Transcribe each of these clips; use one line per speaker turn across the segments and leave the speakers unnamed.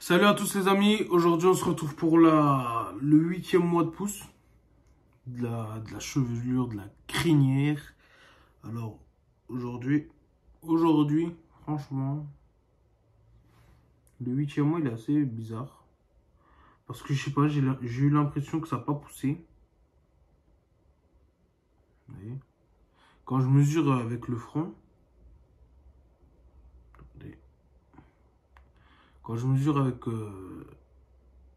Salut à tous les amis, aujourd'hui on se retrouve pour le 8e mois de pouce, de la chevelure, de la crinière. Alors aujourd'hui, franchement, le 8e mois il est assez bizarre. Parce que je sais pas, j'ai eu l'impression que ça n'a pas poussé. Vous voyez, quand je mesure avec le front, attendez, quand je mesure avec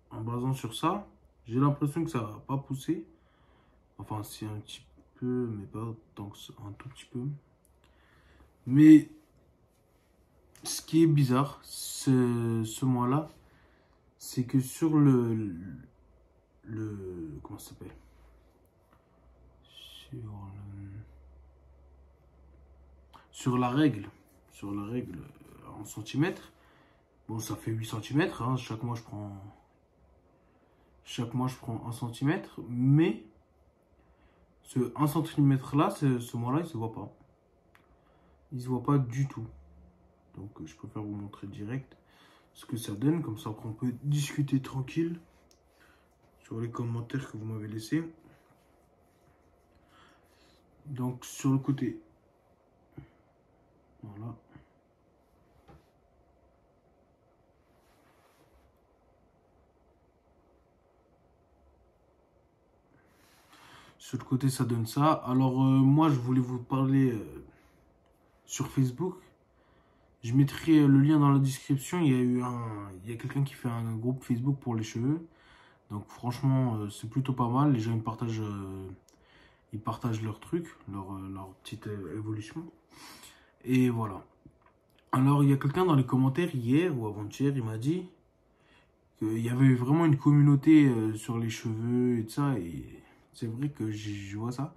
en basant sur ça, j'ai l'impression que ça n'a pas poussé. Enfin, c'est un petit peu, mais pas tant que ça, un tout petit peu. Mais ce qui est bizarre, ce mois-là, c'est que sur comment ça s'appelle? Sur la règle en centimètres. Bon, ça fait 8 centimètres, hein, chaque mois je prends 1 centimètre, mais ce 1 centimètre là, ce mois-là, il se voit pas. Il se voit pas du tout. Donc je préfère vous montrer direct ce que ça donne, comme ça qu'on peut discuter tranquille sur les commentaires que vous m'avez laissés. Donc sur le côté, voilà. Sur le côté, ça donne ça. Alors moi, je voulais vous parler sur Facebook. Je mettrai le lien dans la description. Il y a quelqu'un qui fait un groupe Facebook pour les cheveux. Donc franchement, c'est plutôt pas mal. Les gens ils partagent leurs trucs, leur petite évolution. Et voilà. Alors il y a quelqu'un dans les commentaires hier ou avant-hier, il m'a dit qu'il y avait vraiment une communauté sur les cheveux et tout ça. Et c'est vrai que je vois ça.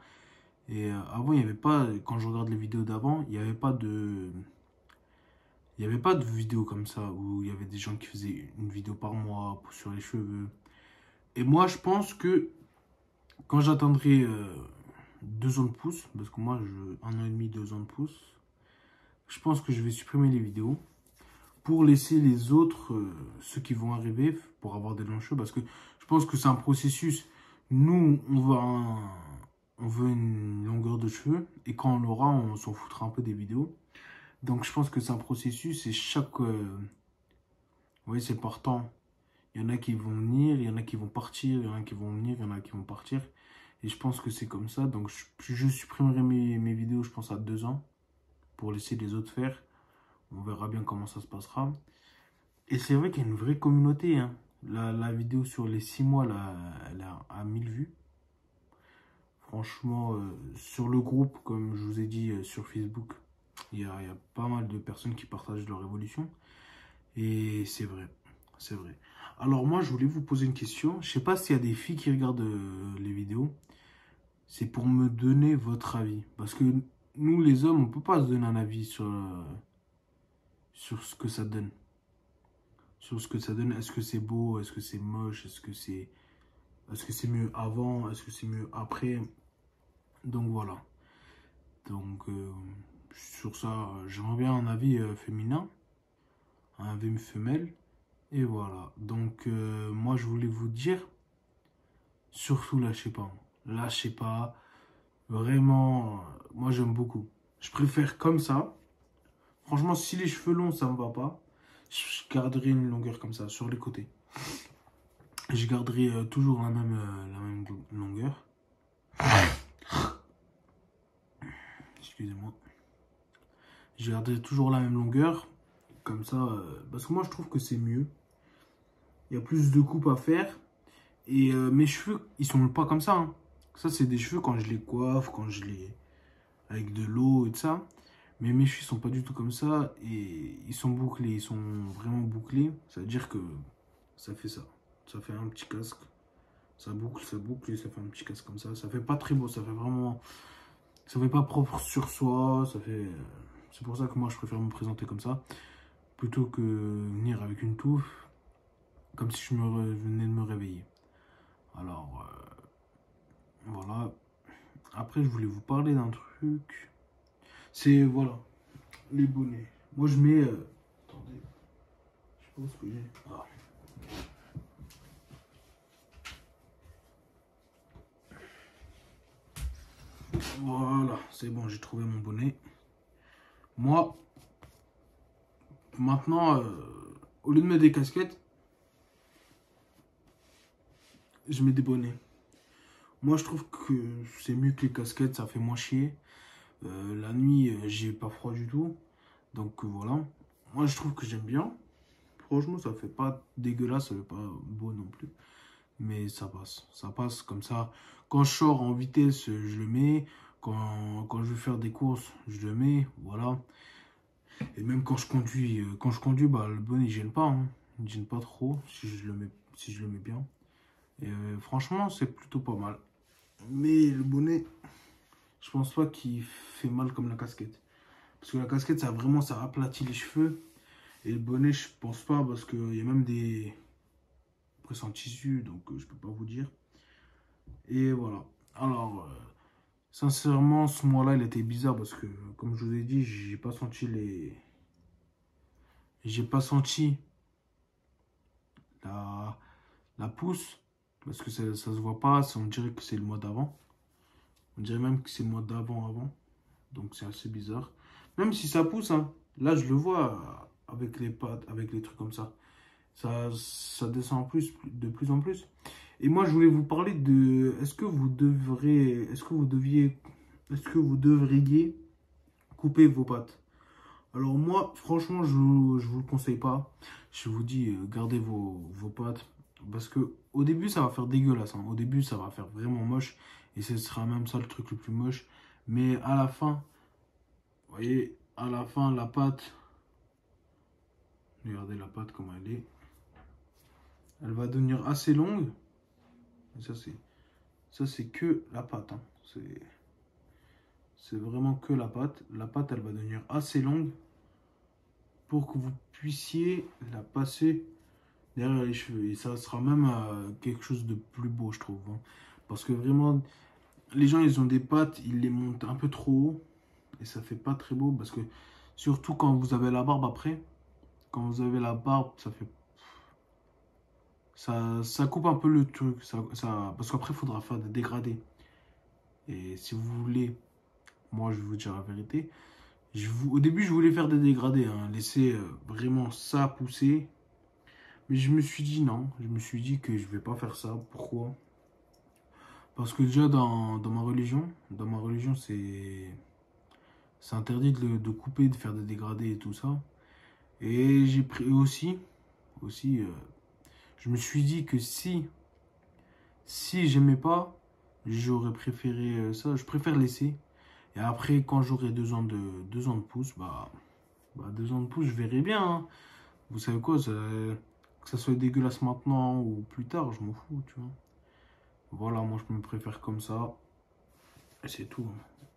Et avant, il n'y avait pas, quand je regarde les vidéos d'avant, il n'y avait pas de vidéos comme ça où il y avait des gens qui faisaient une vidéo par mois sur les cheveux. Et moi, je pense que quand j'atteindrai 2 ans de pouce, parce que moi, 1 an et demi, 2 ans de pouce, je pense que je vais supprimer les vidéos pour laisser les autres, ceux qui vont arriver, pour avoir des longs cheveux, parce que je pense que c'est un processus. Nous, on veut une longueur de cheveux, et quand on l'aura, on s'en foutra un peu des vidéos. Donc je pense que c'est un processus, et vous voyez, c'est par temps. Il y en a qui vont venir, il y en a qui vont partir, il y en a qui vont venir, il y en a qui vont partir. Et je pense que c'est comme ça. Donc je supprimerai mes vidéos, je pense, à 2 ans, pour laisser les autres faire. On verra bien comment ça se passera. Et c'est vrai qu'il y a une vraie communauté, hein. La vidéo sur les 6 mois, là, elle a à 1000 vues. Franchement, sur le groupe, comme je vous ai dit, sur Facebook, il y a pas mal de personnes qui partagent leur évolution. Et c'est vrai, c'est vrai. Alors moi, je voulais vous poser une question. Je sais pas s'il y a des filles qui regardent les vidéos. C'est pour me donner votre avis. Parce que nous, les hommes, on peut pas se donner un avis sur ce que ça donne. Sur ce que ça donne. Est-ce que c'est beau? Est-ce que c'est moche? Est-ce que c'est mieux avant? Est-ce que c'est mieux après? Donc voilà. Donc sur ça, j'aimerais bien un avis féminin, un avis femelle. Et voilà. Donc moi je voulais vous dire, surtout lâchez pas. Lâchez pas. Vraiment, moi j'aime beaucoup. Je préfère comme ça. Franchement, si les cheveux longs, ça me va pas, je garderai une longueur comme ça, sur les côtés. Je garderai toujours la même longueur. Excusez-moi. Je garderai toujours la même longueur. Comme ça, parce que moi je trouve que c'est mieux. Il y a plus de coupes à faire. Et mes cheveux, ils sont pas comme ça, hein. Ça, c'est des cheveux quand je les coiffe, quand je les... avec de l'eau et tout ça. Mais mes cheveux sont pas du tout comme ça. Et ils sont bouclés, ils sont vraiment bouclés. Ça veut dire que ça fait ça. Ça fait un petit casque. Ça boucle et ça fait un petit casque comme ça. Ça fait pas très beau, ça fait vraiment... Ça fait pas propre sur soi. Ça fait... C'est pour ça que moi, je préfère me présenter comme ça. Plutôt que venir avec une touffe. Comme si venais de me réveiller. Alors, voilà. Après, je voulais vous parler d'un truc. C'est, voilà, les bonnets. Moi, je mets... attendez. Je sais où est-ce que j'ai? Ah. Voilà, c'est bon, j'ai trouvé mon bonnet. Moi, maintenant, au lieu de mettre des casquettes, je mets des bonnets. Moi, je trouve que c'est mieux que les casquettes, ça fait moins chier. La nuit, j'ai pas froid du tout. Donc voilà. Moi, je trouve que j'aime bien. Franchement, ça fait pas dégueulasse, ça fait pas beau non plus. Mais ça passe. Ça passe comme ça. Quand je sors en vitesse, je le mets. Quand je vais faire des courses, je le mets. Voilà. Et même quand je conduis, bah, le bonnet, il gêne pas. Hein. Il gêne pas trop si je le mets bien. Et franchement, c'est plutôt pas mal. Mais le bonnet, je pense pas qu'il fait mal comme la casquette. Parce que la casquette, ça aplatit les cheveux. Et le bonnet, je pense pas, parce qu'il y a même des... Après, c'est en tissu, donc je peux pas vous dire. Et voilà. Alors, sincèrement, ce mois-là, il était bizarre, parce que, comme je vous ai dit, j'ai pas senti les... J'ai pas senti la, la pousse, parce que ça se voit pas, on dirait que c'est le mois d'avant. On dirait même que c'est le mois d'avant avant. Donc c'est assez bizarre. Même si ça pousse, hein, là je le vois avec les pattes, avec les trucs comme ça. Ça descend de plus en plus. Et moi je voulais vous parler de est-ce que vous devriez couper vos pattes. Alors moi franchement je vous le conseille pas. Je vous dis gardez vos pattes. Parce que au début ça va faire dégueulasse. Hein. Au début ça va faire vraiment moche. Et ce sera même ça le truc le plus moche. Mais à la fin, vous voyez, à la fin, la pâte, regardez la pâte comment elle est. Elle va devenir assez longue. Et ça c'est que la pâte. Hein. C'est vraiment que la pâte. La pâte, elle va devenir assez longue pour que vous puissiez la passer derrière les cheveux. Et ça sera même quelque chose de plus beau, je trouve. Hein. Parce que vraiment, les gens, ils ont des pâtes, ils les montent un peu trop haut. Et ça fait pas très beau parce que, surtout quand vous avez la barbe après, quand vous avez la barbe, ça fait... Ça coupe un peu le truc. Parce qu'après, il faudra faire des dégradés. Et si vous voulez, moi, je vais vous dire la vérité. Au début, je voulais faire des dégradés. Hein, laisser vraiment ça pousser. Mais je me suis dit non. Je me suis dit que je vais pas faire ça. Pourquoi? Parce que déjà, dans ma religion, c'est interdit de couper, de faire des dégradés et tout ça. Et j'ai pris aussi je me suis dit que si j'aimais pas, j'aurais préféré ça. Je préfère laisser. Et après, quand j'aurai 2 ans de pouce, 2 ans de pouce, je verrai bien. Hein. Vous savez quoi, que ça soit dégueulasse maintenant ou plus tard, je m'en fous, tu vois. Voilà, moi je me préfère comme ça. Et c'est tout.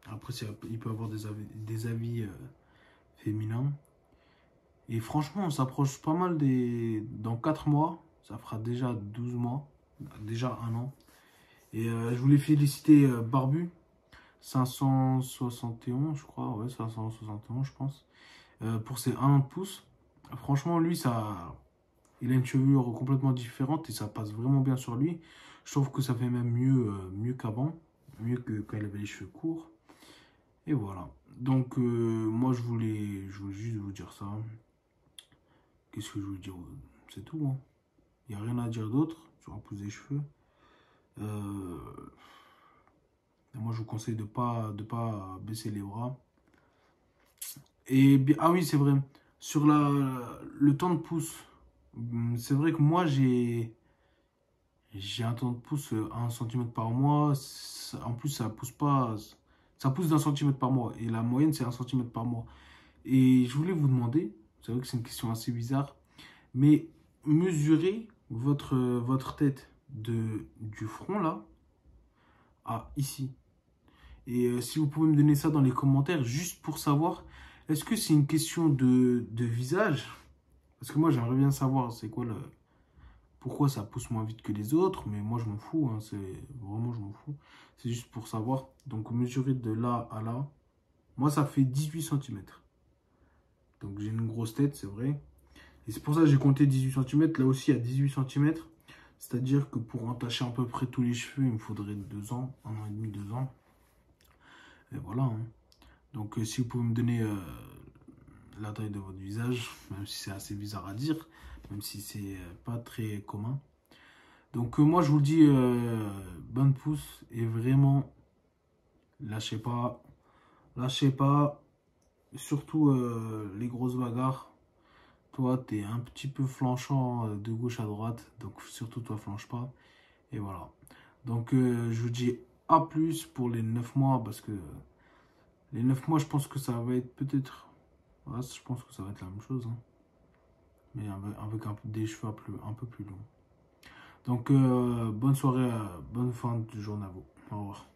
Après, il peut y avoir des avis féminins. Et franchement, on s'approche pas mal Dans 4 mois, ça fera déjà 12 mois, déjà 1 an. Et je voulais féliciter Barbu, 571, je crois, ouais, 571, je pense, pour ses 1 an de pouce. Franchement, lui, il a une chevelure complètement différente et ça passe vraiment bien sur lui. Je trouve que ça fait même mieux qu'avant, mieux que quand il avait les cheveux courts. Et voilà. Donc, moi, je voulais juste vous dire ça. Qu'est-ce que je veux dire? C'est tout. Hein. Il n'y a rien à dire d'autre sur la pousse des cheveux. Moi, je vous conseille de pas baisser les bras. Et ah oui, c'est vrai. Sur le temps de pouce, c'est vrai que moi, j'ai un temps de pouce à 1 cm par mois. En plus, ça pousse pas. Ça pousse d'1 cm par mois. Et la moyenne, c'est 1 cm par mois. Et je voulais vous demander, c'est vrai que c'est une question assez bizarre, mais mesurez votre tête du front là à ici. Et si vous pouvez me donner ça dans les commentaires, juste pour savoir, est-ce que c'est une question de visage? Parce que moi, j'aimerais bien savoir c'est quoi pourquoi ça pousse moins vite que les autres, mais moi, je m'en fous. Hein, vraiment, je m'en fous. C'est juste pour savoir. Donc, mesurer de là à là. Moi, ça fait 18 cm. Donc, j'ai une grosse tête, c'est vrai. Et c'est pour ça que j'ai compté 18 cm. Là aussi, à 18 cm. C'est-à-dire que pour entacher à peu près tous les cheveux, il me faudrait 2 ans, 1 an et demi, 2 ans. Et voilà. Hein. Donc, si vous pouvez me donner la taille de votre visage, même si c'est assez bizarre à dire, même si c'est pas très commun. Donc, moi, je vous le dis, bonne pouce et vraiment, lâchez pas. Lâchez pas. Surtout les grosses bagarres. Toi, tu es un petit peu flanchant de gauche à droite. Donc, surtout, toi, flanche pas. Et voilà. Donc, je vous dis à plus pour les 9 mois. Parce que les 9 mois, je pense que ça va être peut-être... Ouais, je pense que ça va être la même chose. Hein. Mais avec des cheveux un peu plus longs. Donc, bonne soirée, bonne fin de journée à vous. Au revoir.